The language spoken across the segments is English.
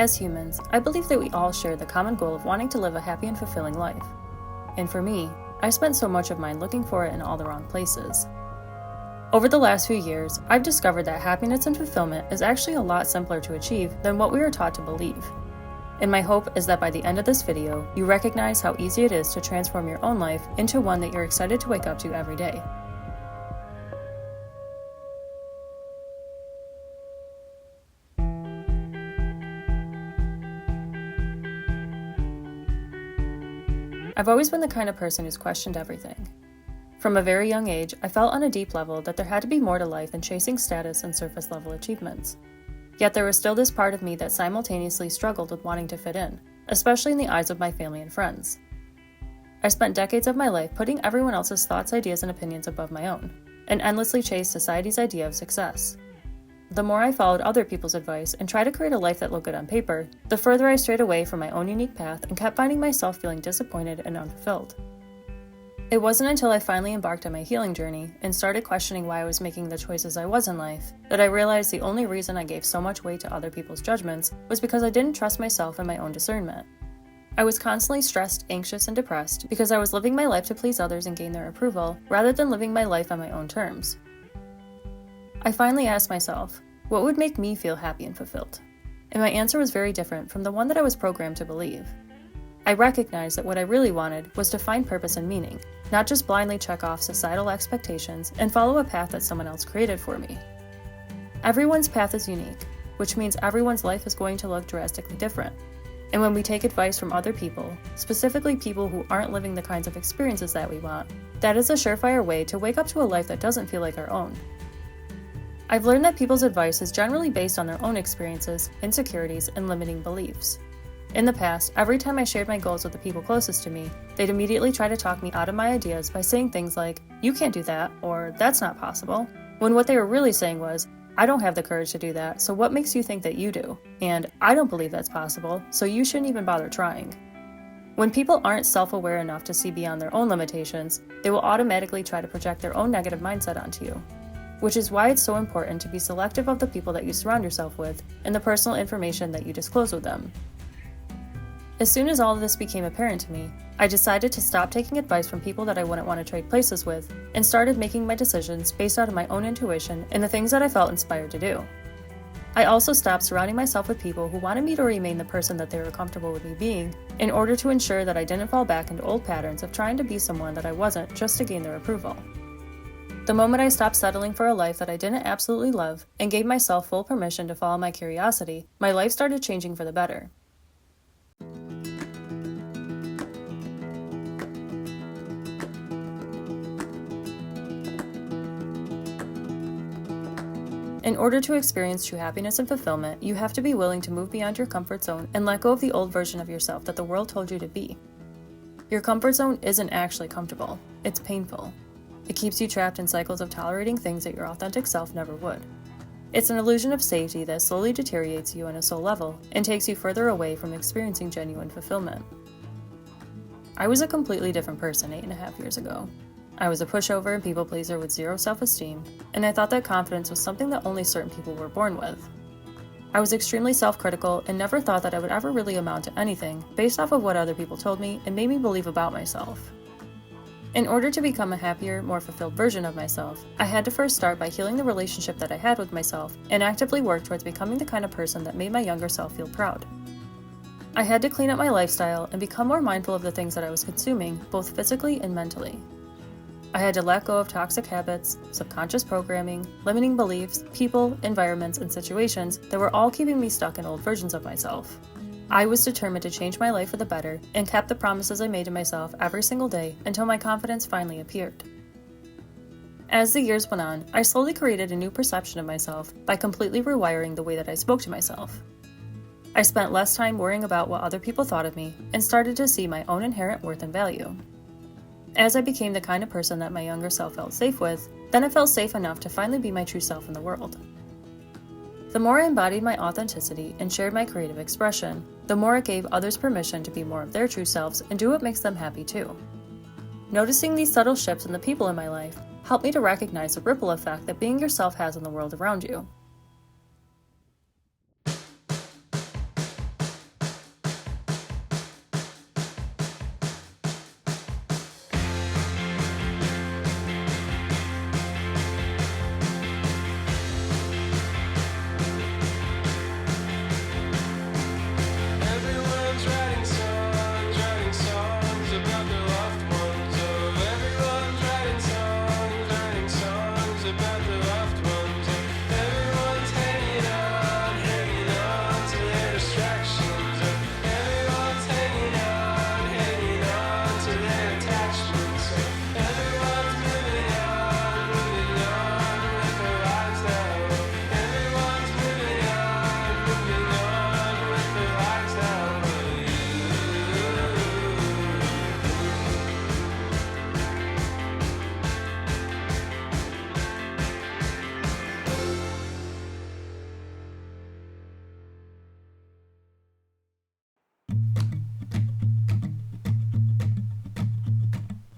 As humans, I believe that we all share the common goal of wanting to live a happy and fulfilling life. And for me, I spent so much of mine looking for it in all the wrong places. Over the last few years, I've discovered that happiness and fulfillment is actually a lot simpler to achieve than what we are taught to believe. And my hope is that by the end of this video, you recognize how easy it is to transform your own life into one that you're excited to wake up to every day. I've always been the kind of person who's questioned everything. From a very young age, I felt on a deep level that there had to be more to life than chasing status and surface-level achievements. Yet there was still this part of me that simultaneously struggled with wanting to fit in, especially in the eyes of my family and friends. I spent decades of my life putting everyone else's thoughts, ideas, and opinions above my own, and endlessly chased society's idea of success. The more I followed other people's advice and tried to create a life that looked good on paper, the further I strayed away from my own unique path and kept finding myself feeling disappointed and unfulfilled. It wasn't until I finally embarked on my healing journey and started questioning why I was making the choices I was in life that I realized the only reason I gave so much weight to other people's judgments was because I didn't trust myself and my own discernment. I was constantly stressed, anxious, and depressed because I was living my life to please others and gain their approval rather than living my life on my own terms. I finally asked myself, what would make me feel happy and fulfilled? And my answer was very different from the one that I was programmed to believe. I recognized that what I really wanted was to find purpose and meaning, not just blindly check off societal expectations and follow a path that someone else created for me. Everyone's path is unique, which means everyone's life is going to look drastically different. And when we take advice from other people, specifically people who aren't living the kinds of experiences that we want, that is a surefire way to wake up to a life that doesn't feel like our own. I've learned that people's advice is generally based on their own experiences, insecurities, and limiting beliefs. In the past, every time I shared my goals with the people closest to me, they'd immediately try to talk me out of my ideas by saying things like, "You can't do that," or "That's not possible," when what they were really saying was, "I don't have the courage to do that, so what makes you think that you do?" And "I don't believe that's possible, so you shouldn't even bother trying." When people aren't self-aware enough to see beyond their own limitations, they will automatically try to project their own negative mindset onto you. Which is why it's so important to be selective of the people that you surround yourself with and the personal information that you disclose with them. As soon as all of this became apparent to me, I decided to stop taking advice from people that I wouldn't want to trade places with and started making my decisions based out of my own intuition and the things that I felt inspired to do. I also stopped surrounding myself with people who wanted me to remain the person that they were comfortable with me being in order to ensure that I didn't fall back into old patterns of trying to be someone that I wasn't just to gain their approval. The moment I stopped settling for a life that I didn't absolutely love and gave myself full permission to follow my curiosity, my life started changing for the better. In order to experience true happiness and fulfillment, you have to be willing to move beyond your comfort zone and let go of the old version of yourself that the world told you to be. Your comfort zone isn't actually comfortable, it's painful. It keeps you trapped in cycles of tolerating things that your authentic self never would. It's an illusion of safety that slowly deteriorates you on a soul level and takes you further away from experiencing genuine fulfillment. I was a completely different person 8.5 years ago. I was a pushover and people pleaser with zero self-esteem, and I thought that confidence was something that only certain people were born with. I was extremely self-critical and never thought that I would ever really amount to anything based off of what other people told me and made me believe about myself. In order to become a happier, more fulfilled version of myself, I had to first start by healing the relationship that I had with myself and actively work towards becoming the kind of person that made my younger self feel proud. I had to clean up my lifestyle and become more mindful of the things that I was consuming, both physically and mentally. I had to let go of toxic habits, subconscious programming, limiting beliefs, people, environments, and situations that were all keeping me stuck in old versions of myself. I was determined to change my life for the better and kept the promises I made to myself every single day until my confidence finally appeared. As the years went on, I slowly created a new perception of myself by completely rewiring the way that I spoke to myself. I spent less time worrying about what other people thought of me and started to see my own inherent worth and value. As I became the kind of person that my younger self felt safe with, then I felt safe enough to finally be my true self in the world. The more I embodied my authenticity and shared my creative expression, the more it gave others permission to be more of their true selves and do what makes them happy too. Noticing these subtle shifts in the people in my life helped me to recognize the ripple effect that being yourself has on the world around you.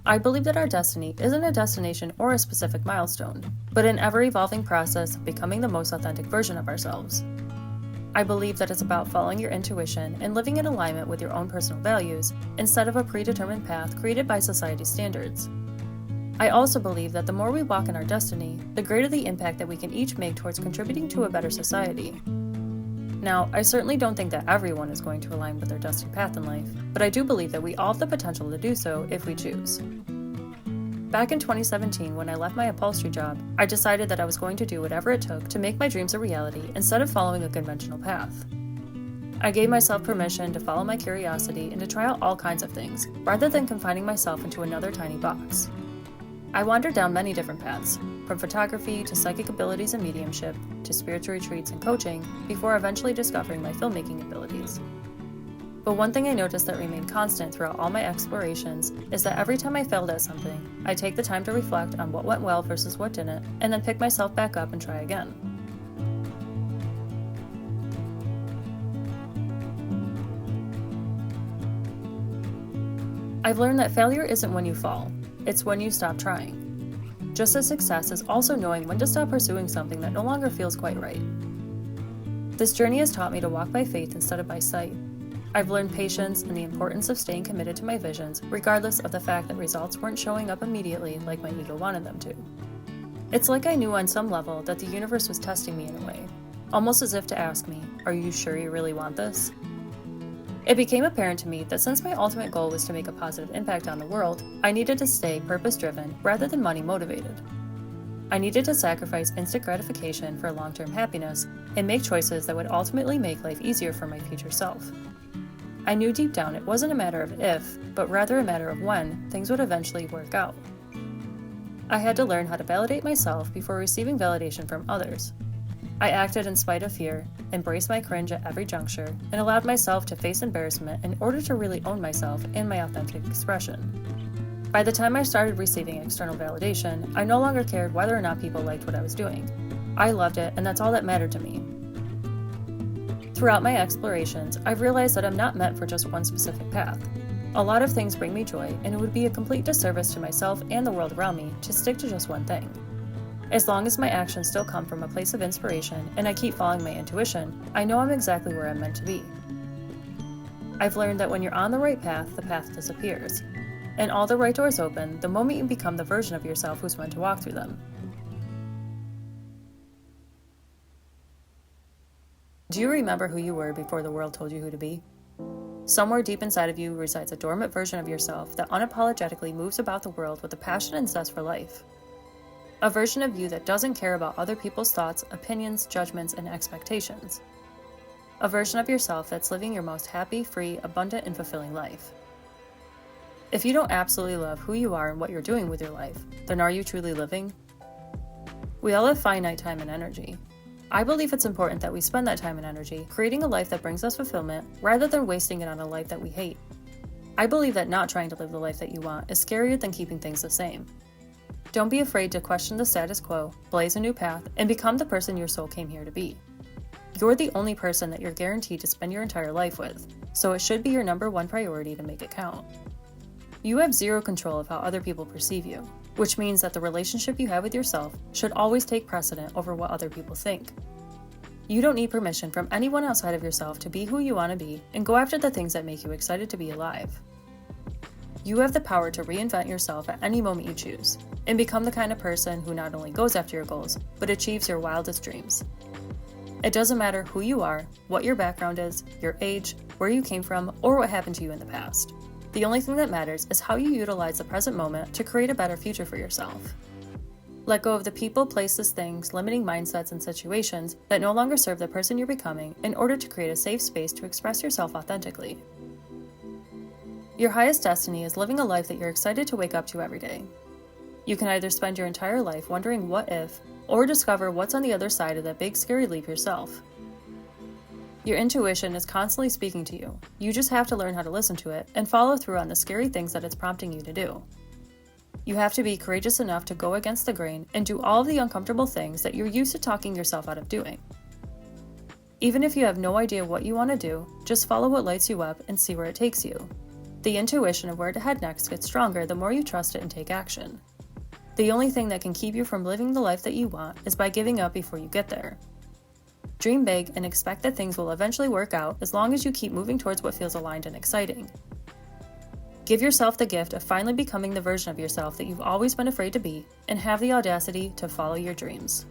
I believe that our destiny isn't a destination or a specific milestone, but an ever-evolving process of becoming the most authentic version of ourselves. I believe that it's about following your intuition and living in alignment with your own personal values instead of a predetermined path created by society's standards. I also believe that the more we walk in our destiny, the greater the impact that we can each make towards contributing to a better society. Now, I certainly don't think that everyone is going to align with their destined path in life, but I do believe that we all have the potential to do so if we choose. Back in 2017, when I left my upholstery job, I decided that I was going to do whatever it took to make my dreams a reality instead of following a conventional path. I gave myself permission to follow my curiosity and to try out all kinds of things, rather than confining myself into another tiny box. I wandered down many different paths, from photography to psychic abilities and mediumship, to spiritual retreats and coaching, before eventually discovering my filmmaking abilities. But one thing I noticed that remained constant throughout all my explorations is that every time I failed at something, I take the time to reflect on what went well versus what didn't, and then pick myself back up and try again. I've learned that failure isn't when you fall, it's when you stop trying. Just as success is also knowing when to stop pursuing something that no longer feels quite right. This journey has taught me to walk by faith instead of by sight. I've learned patience and the importance of staying committed to my visions, regardless of the fact that results weren't showing up immediately like my ego wanted them to. It's like I knew on some level that the universe was testing me in a way, almost as if to ask me, "Are you sure you really want this?" It became apparent to me that since my ultimate goal was to make a positive impact on the world, I needed to stay purpose-driven rather than money-motivated. I needed to sacrifice instant gratification for long-term happiness and make choices that would ultimately make life easier for my future self. I knew deep down it wasn't a matter of if, but rather a matter of when, things would eventually work out. I had to learn how to validate myself before receiving validation from others. I acted in spite of fear, embraced my cringe at every juncture, and allowed myself to face embarrassment in order to really own myself and my authentic expression. By the time I started receiving external validation, I no longer cared whether or not people liked what I was doing. I loved it, and that's all that mattered to me. Throughout my explorations, I've realized that I'm not meant for just one specific path. A lot of things bring me joy, and it would be a complete disservice to myself and the world around me to stick to just one thing. As long as my actions still come from a place of inspiration and I keep following my intuition, I know I'm exactly where I'm meant to be. I've learned that when you're on the right path, the path disappears. And all the right doors open the moment you become the version of yourself who's meant to walk through them. Do you remember who you were before the world told you who to be? Somewhere deep inside of you resides a dormant version of yourself that unapologetically moves about the world with a passion and zest for life. A version of you that doesn't care about other people's thoughts, opinions, judgments, and expectations. A version of yourself that's living your most happy, free, abundant, and fulfilling life. If you don't absolutely love who you are and what you're doing with your life, then are you truly living? We all have finite time and energy. I believe it's important that we spend that time and energy creating a life that brings us fulfillment rather than wasting it on a life that we hate. I believe that not trying to live the life that you want is scarier than keeping things the same. Don't be afraid to question the status quo, blaze a new path, and become the person your soul came here to be. You're the only person that you're guaranteed to spend your entire life with, so it should be your number one priority to make it count. You have zero control of how other people perceive you, which means that the relationship you have with yourself should always take precedent over what other people think. You don't need permission from anyone outside of yourself to be who you want to be and go after the things that make you excited to be alive. You have the power to reinvent yourself at any moment you choose, and become the kind of person who not only goes after your goals, but achieves your wildest dreams. It doesn't matter who you are, what your background is, your age, where you came from, or what happened to you in the past. The only thing that matters is how you utilize the present moment to create a better future for yourself. Let go of the people, places, things, limiting mindsets, and situations that no longer serve the person you're becoming in order to create a safe space to express yourself authentically. Your highest destiny is living a life that you're excited to wake up to every day. You can either spend your entire life wondering what if, or discover what's on the other side of that big scary leap yourself. Your intuition is constantly speaking to you. You just have to learn how to listen to it and follow through on the scary things that it's prompting you to do. You have to be courageous enough to go against the grain and do all of the uncomfortable things that you're used to talking yourself out of doing. Even if you have no idea what you want to do, just follow what lights you up and see where it takes you. The intuition of where to head next gets stronger the more you trust it and take action. The only thing that can keep you from living the life that you want is by giving up before you get there. Dream big and expect that things will eventually work out as long as you keep moving towards what feels aligned and exciting. Give yourself the gift of finally becoming the version of yourself that you've always been afraid to be, and have the audacity to follow your dreams.